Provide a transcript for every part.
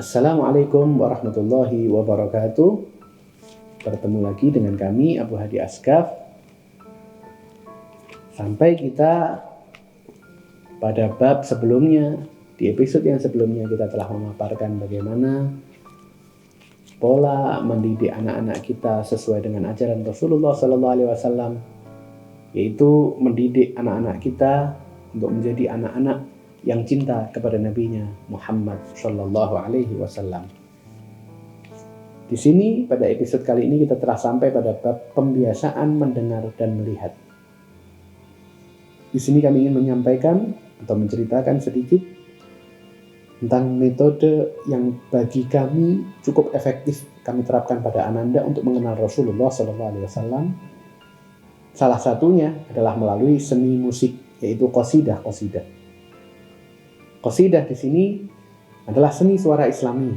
Assalamualaikum warahmatullahi wabarakatuh. Bertemu lagi dengan kami Abu Hadi Asgaf. Sampai kita pada bab sebelumnya, di episode yang sebelumnya kita telah memaparkan bagaimana pola mendidik anak-anak kita sesuai dengan ajaran Rasulullah SAW, yaitu mendidik anak-anak kita untuk menjadi anak-anak yang cinta kepada nabinya Muhammad Sallallahu Alaihi Wasallam. Di sini pada episode kali ini kita telah sampai pada bab pembiasaan mendengar dan melihat. Di sini kami ingin menyampaikan atau menceritakan sedikit tentang metode yang bagi kami cukup efektif kami terapkan pada Ananda untuk mengenal Rasulullah Sallallahu Alaihi Wasallam. Salah satunya adalah melalui seni musik, yaitu qasidah. Qasidah di sini adalah seni suara Islami,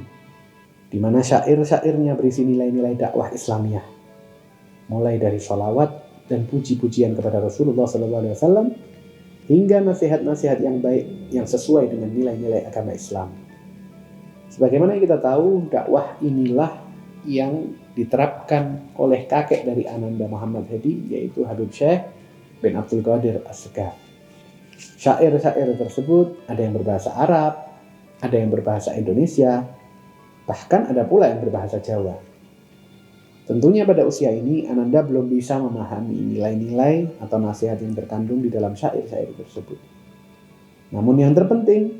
di mana syair-syairnya berisi nilai-nilai dakwah Islamiyah, mulai dari sholawat dan puji-pujian kepada Rasulullah SAW hingga nasihat-nasihat yang baik yang sesuai dengan nilai-nilai agama Islam. Sebagaimana kita tahu, dakwah inilah yang diterapkan oleh kakek dari Ananda Muhammad Hadi, yaitu Habib Syekh bin Abdul Qadir As-Segaf. Syair-syair tersebut ada yang berbahasa Arab, ada yang berbahasa Indonesia, bahkan ada pula yang berbahasa Jawa. Tentunya pada usia ini Ananda belum bisa memahami nilai-nilai atau nasihat yang terkandung di dalam syair-syair tersebut. Namun yang terpenting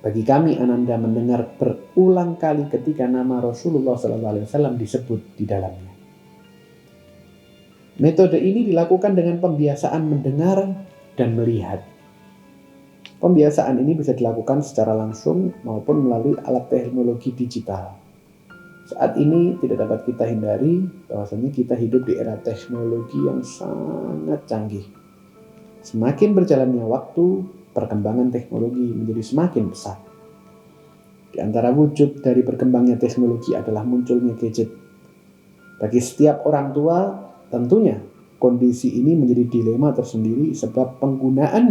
bagi kami, Ananda mendengar berulang kali ketika nama Rasulullah SAW disebut di dalamnya. Metode ini dilakukan dengan pembiasaan mendengar dan melihat. Pembiasaan ini bisa dilakukan secara langsung maupun melalui alat teknologi digital. Saat ini tidak dapat kita hindari bahwasanya kita hidup di era teknologi yang sangat canggih. Semakin berjalannya waktu, perkembangan teknologi menjadi semakin pesat. Di antara wujud dari berkembangnya teknologi adalah munculnya gadget. Bagi setiap orang tua, tentunya kondisi ini menjadi dilema tersendiri sebab penggunaan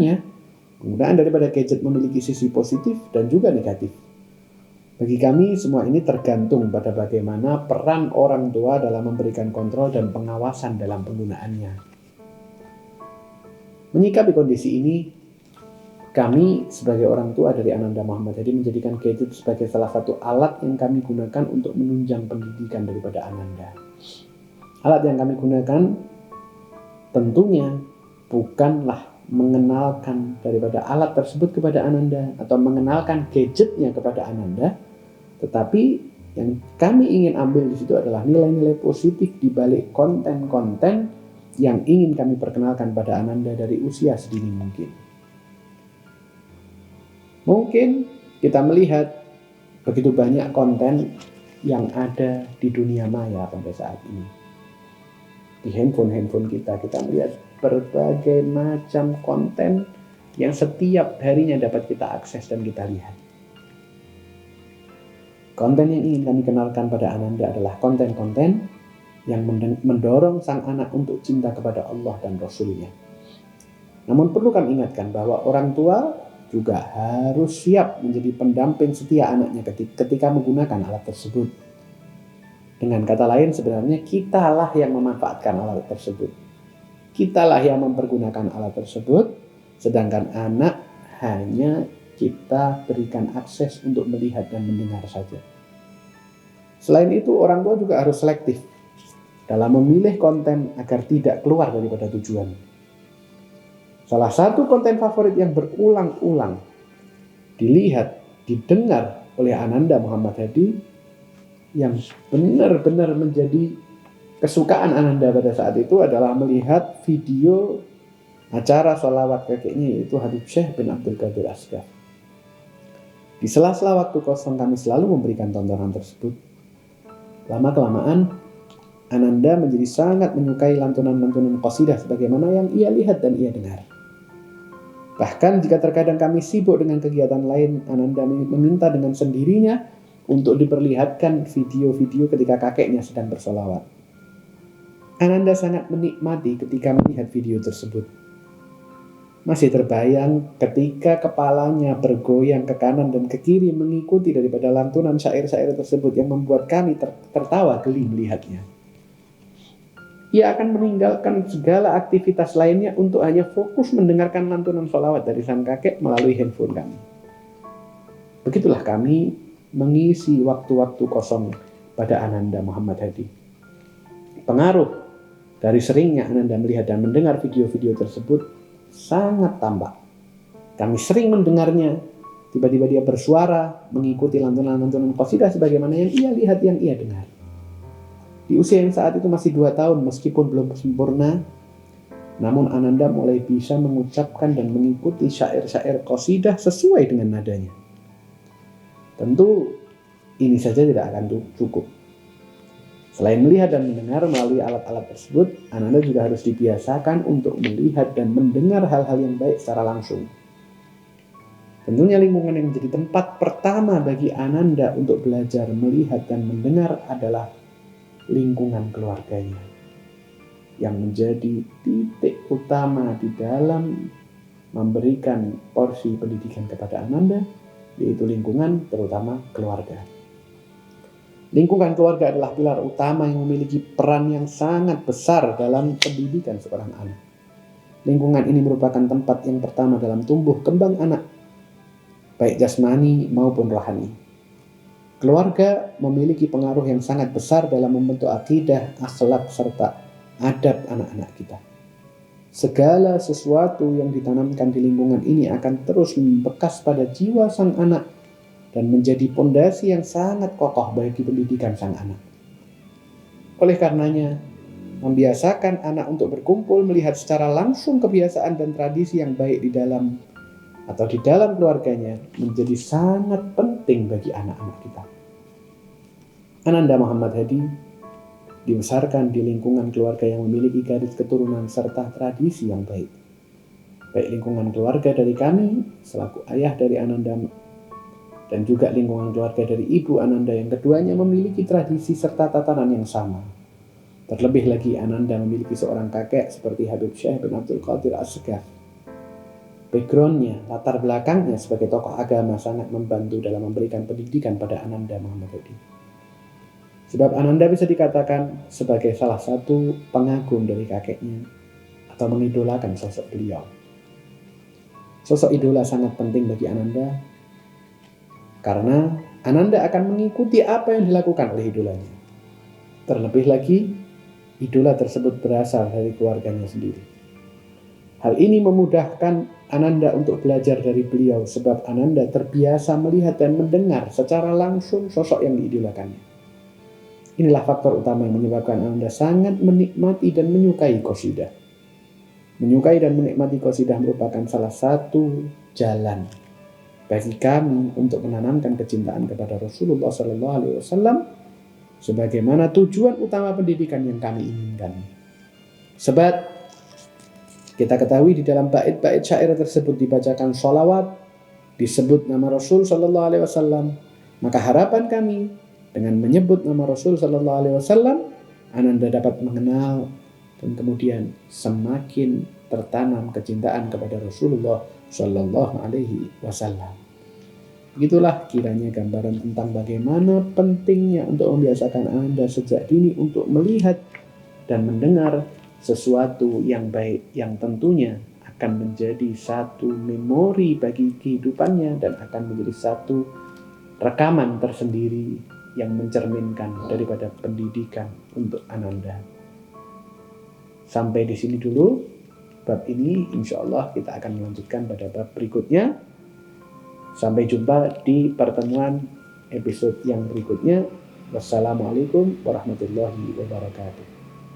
daripada gadget memiliki sisi positif dan juga negatif. Bagi kami, semua ini tergantung pada bagaimana peran orang tua dalam memberikan kontrol dan pengawasan dalam penggunaannya. Menyikapi kondisi ini, kami sebagai orang tua dari Ananda Muhammad Hadi menjadikan gadget sebagai salah satu alat yang kami gunakan untuk menunjang pendidikan daripada Ananda. Alat yang kami gunakan tentunya bukanlah mengenalkan daripada alat tersebut kepada Ananda atau mengenalkan gadgetnya kepada Ananda, tetapi yang kami ingin ambil di situ adalah nilai-nilai positif di balik konten-konten yang ingin kami perkenalkan pada Ananda dari usia sedini mungkin. Mungkin kita melihat begitu banyak konten yang ada di dunia maya pada saat ini. Di handphone kita melihat berbagai macam konten yang setiap harinya dapat kita akses dan kita lihat. Konten yang ingin kami kenalkan pada Ananda adalah konten-konten yang mendorong sang anak untuk cinta kepada Allah dan Rasulnya. Namun perlu kami ingatkan bahwa orang tua juga harus siap menjadi pendamping setia anaknya ketika menggunakan alat tersebut. Dengan kata lain, sebenarnya kitalah yang memanfaatkan alat tersebut. Kitalah yang mempergunakan alat tersebut, sedangkan anak hanya kita berikan akses untuk melihat dan mendengar saja. Selain itu, orang tua juga harus selektif dalam memilih konten agar tidak keluar daripada tujuan. Salah satu konten favorit yang berulang-ulang dilihat, didengar oleh Ananda Muhammad Hadi yang benar-benar menjadi kesukaan Ananda pada saat itu adalah melihat video acara sholawat kakeknya, yaitu Habib Syekh bin Abdul Qadir As-Segaf. Di sela-sela waktu kosong kami selalu memberikan tontonan tersebut. Lama-kelamaan Ananda menjadi sangat menyukai lantunan-lantunan qasidah sebagaimana yang ia lihat dan ia dengar. Bahkan jika terkadang kami sibuk dengan kegiatan lain, Ananda meminta dengan sendirinya untuk diperlihatkan video-video ketika kakeknya sedang bersolawat. Ananda sangat menikmati ketika melihat video tersebut. Masih terbayang ketika kepalanya bergoyang ke kanan dan ke kiri mengikuti daripada lantunan syair-syair tersebut yang membuat kami tertawa geli melihatnya. Ia akan meninggalkan segala aktivitas lainnya untuk hanya fokus mendengarkan lantunan sholawat dari sang kakek melalui handphone kami. Begitulah kami mengisi waktu-waktu kosong pada Ananda Muhammad Hadi. Pengaruh dari seringnya Ananda melihat dan mendengar video-video tersebut sangat tampak. Kami sering mendengarnya, tiba-tiba dia bersuara mengikuti lantunan-lantunan qasidah sebagaimana yang ia lihat, yang ia dengar. Di usia yang saat itu masih 2 tahun, meskipun belum sempurna, namun Ananda mulai bisa mengucapkan dan mengikuti syair-syair qasidah sesuai dengan nadanya. Tentu ini saja tidak akan cukup. Selain melihat dan mendengar melalui alat-alat tersebut, Ananda juga harus dibiasakan untuk melihat dan mendengar hal-hal yang baik secara langsung. Tentunya lingkungan yang menjadi tempat pertama bagi Ananda untuk belajar melihat dan mendengar adalah lingkungan keluarganya, yang menjadi titik utama di dalam memberikan porsi pendidikan kepada Ananda, yaitu lingkungan terutama keluarga. Lingkungan keluarga adalah pilar utama yang memiliki peran yang sangat besar dalam pendidikan seorang anak. Lingkungan ini merupakan tempat yang pertama dalam tumbuh kembang anak, baik jasmani maupun rohani. Keluarga memiliki pengaruh yang sangat besar dalam membentuk akidah, akhlak, serta adab anak-anak kita. Segala sesuatu yang ditanamkan di lingkungan ini akan terus membekas pada jiwa sang anak dan menjadi pondasi yang sangat kokoh bagi pendidikan sang anak. Oleh karenanya, membiasakan anak untuk berkumpul melihat secara langsung kebiasaan dan tradisi yang baik di dalam keluarganya menjadi sangat penting bagi anak-anak kita. Ananda Muhammad Hadi dibesarkan di lingkungan keluarga yang memiliki garis keturunan serta tradisi yang baik. Baik lingkungan keluarga dari kami selaku ayah dari Ananda dan juga lingkungan keluarga dari ibu Ananda yang keduanya memiliki tradisi serta tatanan yang sama. Terlebih lagi Ananda memiliki seorang kakek seperti Habib Syekh bin Abdul Qadir As-Segaf. Backgroundnya, latar belakangnya sebagai tokoh agama sangat membantu dalam memberikan pendidikan pada Ananda Muhammad Hadi. Sebab Ananda bisa dikatakan sebagai salah satu pengagum dari kakeknya atau mengidolakan sosok beliau. Sosok idola sangat penting bagi Ananda karena Ananda akan mengikuti apa yang dilakukan oleh idolanya. Terlebih lagi, idola tersebut berasal dari keluarganya sendiri. Hal ini memudahkan Ananda untuk belajar dari beliau sebab Ananda terbiasa melihat dan mendengar secara langsung sosok yang diidolakannya. Inilah faktor utama yang menyebabkan Ananda sangat menikmati dan menyukai qasidah. Menyukai dan menikmati qasidah merupakan salah satu jalan bagi kami untuk menanamkan kecintaan kepada Rasulullah SAW sebagaimana tujuan utama pendidikan yang kami inginkan. Sebab kita ketahui di dalam bait-bait syair tersebut dibacakan sholawat, disebut nama Rasul SAW, maka harapan kami dengan menyebut nama Rasul SAW, Ananda dapat mengenal dan kemudian semakin tertanam kecintaan kepada Rasulullah SAW. Begitulah kiranya gambaran tentang bagaimana pentingnya untuk membiasakan Anda sejak dini untuk melihat dan mendengar sesuatu yang baik yang tentunya akan menjadi satu memori bagi kehidupannya dan akan menjadi satu rekaman tersendiri yang mencerminkan daripada pendidikan untuk Ananda. Sampai di sini dulu bab ini, insya Allah kita akan melanjutkan pada bab berikutnya. Sampai jumpa di pertemuan episode yang berikutnya. Wassalamualaikum warahmatullahi wabarakatuh.